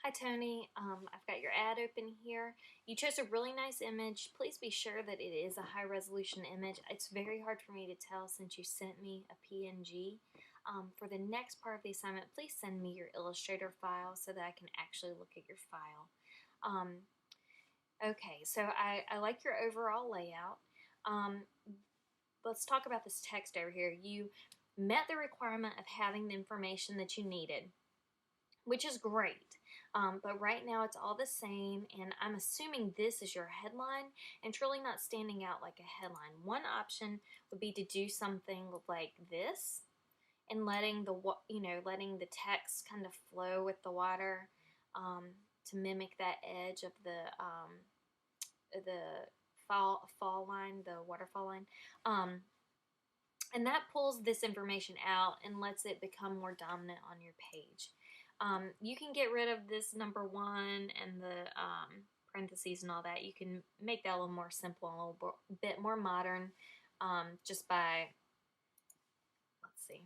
Hi Tony, I've got your ad open here. You chose a really nice image. Please be sure that it is a high resolution image. It's very hard for me to tell since you sent me a PNG. For the next part of the assignment, please send me your Illustrator file so that I can actually look at your file. Okay, so I like your overall layout. Let's talk about this text over here. You met the requirement of having the information that you needed, which is great. But right now it's all the same, and I'm assuming this is your headline, and it's really not standing out like a headline. One option would be to do something like this, and letting the text kind of flow with the water, to mimic that edge of the fall line, the waterfall line. And that pulls this information out and lets it become more dominant on your page. You can get rid of this number 1 and the parentheses and all that. You can make that a little more simple and a little bit more modern, just by, let's see,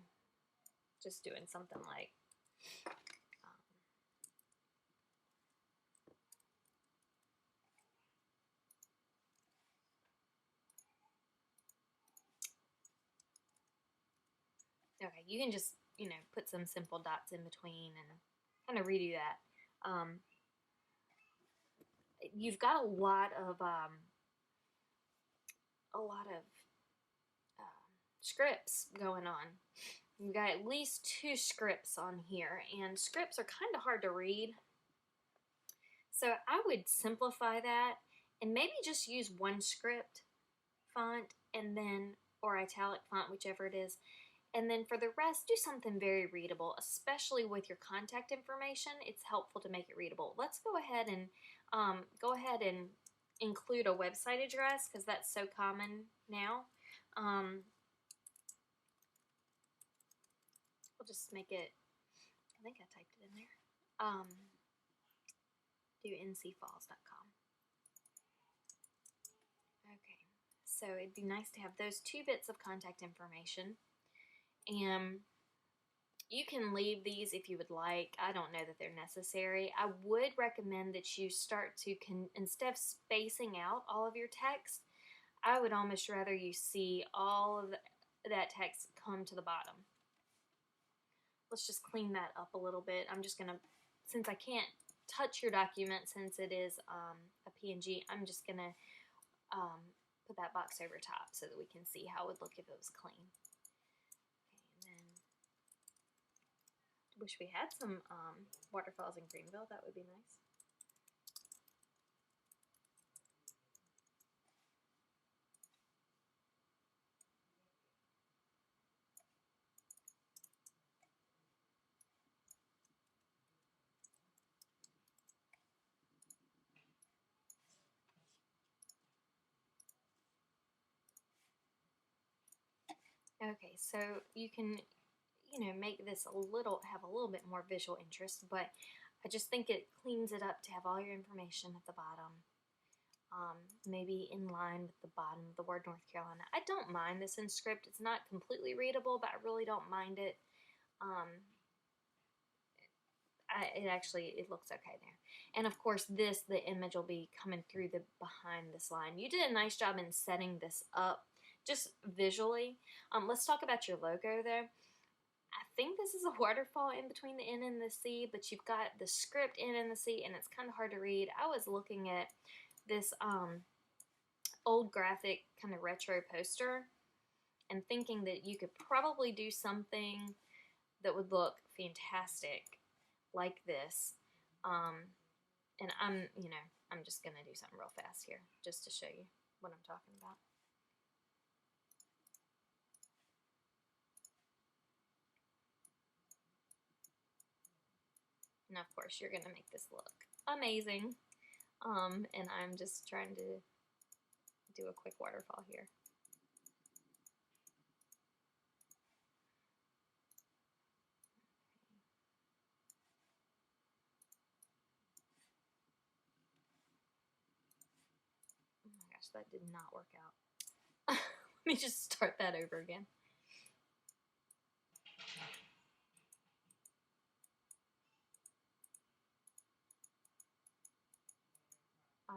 just doing something like, okay, you can just, put some simple dots in between and kind of redo that. You've got a lot of scripts going on. You've got at least 2 scripts on here, and scripts are kind of hard to read. So I would simplify that and maybe just use one script font, and then, or italic font, whichever it is. And then for the rest, do something very readable, especially with your contact information. It's helpful to make it readable. Let's go ahead and include a website address, because that's so common now. We'll just make it, I think I typed it in there. Do ncfalls.com. Okay, so it'd be nice to have those 2 bits of contact information. And you can leave these if you would like. I don't know that they're necessary. I would recommend that you start to, instead of spacing out all of your text, I would almost rather you see all of that text come to the bottom. Let's just clean that up a little bit. I'm just going to, since I can't touch your document since it is a PNG, I'm just going to put that box over top so that we can see how it would look if it was clean. Wish we had some waterfalls in Greenville. That would be nice. Okay, so you can, make this have a little bit more visual interest, but I just think it cleans it up to have all your information at the bottom. Maybe in line with the bottom of the word North Carolina. I don't mind this in script. It's not completely readable, but I really don't mind it. It looks okay there. And of course the image will be coming through behind this line. You did a nice job in setting this up just visually. Let's talk about your logo there. I think this is a waterfall in between the N and the C, but you've got the script N and the C, and it's kind of hard to read. I was looking at this old graphic kind of retro poster and thinking that you could probably do something that would look fantastic like this. And I'm just going to do something real fast here just to show you what I'm talking about. And of course, you're going to make this look amazing. And I'm just trying to do a quick waterfall here. Oh my gosh, that did not work out. Let me just start that over again.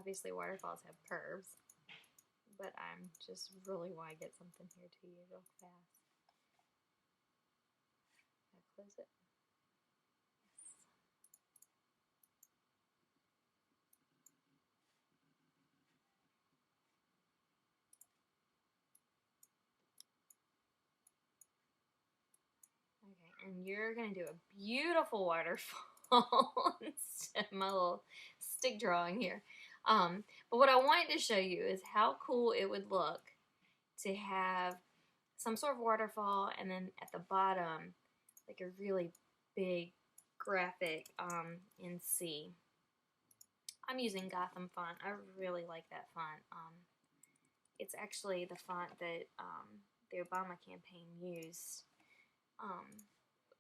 obviously waterfalls have curves, but I'm just really want to get something here to you real fast. I'll close it. Yes. Okay, and you're gonna do a beautiful waterfall instead of my little stick drawing here. But what I wanted to show you is how cool it would look to have some sort of waterfall, and then at the bottom, like a really big graphic in C. I'm using Gotham font. I really like that font. It's actually the font that the Obama campaign used.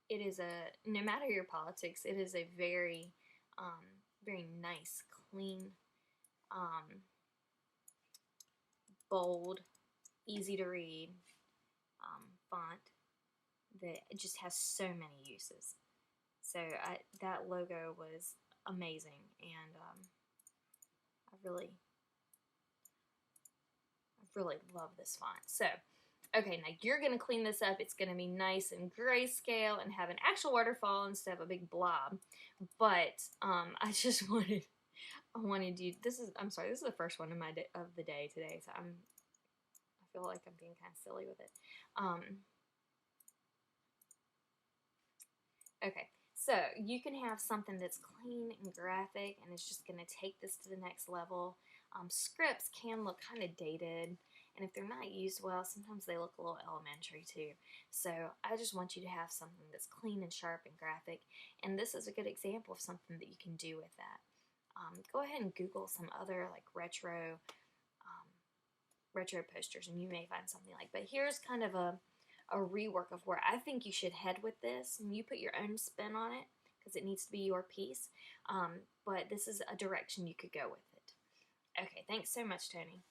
It is no matter your politics, it is a very, very nice, clean, bold, easy to read font that just has so many uses. So that logo was amazing, and I really love this font. So, okay, now you're going to clean this up. It's going to be nice and grayscale and have an actual waterfall instead of a big blob. But I just I wanted you. I'm sorry. This is the first one of the day today, so I feel like I'm being kind of silly with it. Okay, so you can have something that's clean and graphic, and it's just going to take this to the next level. Scripts can look kind of dated, and if they're not used well, sometimes they look a little elementary too. So I just want you to have something that's clean and sharp and graphic, and this is a good example of something that you can do with that. Go ahead and Google some other like retro posters, and you may find something like. But here's kind of a rework of where I think you should head with this, and you put your own spin on it because it needs to be your piece. But this is a direction you could go with it. Okay, thanks so much, Tony.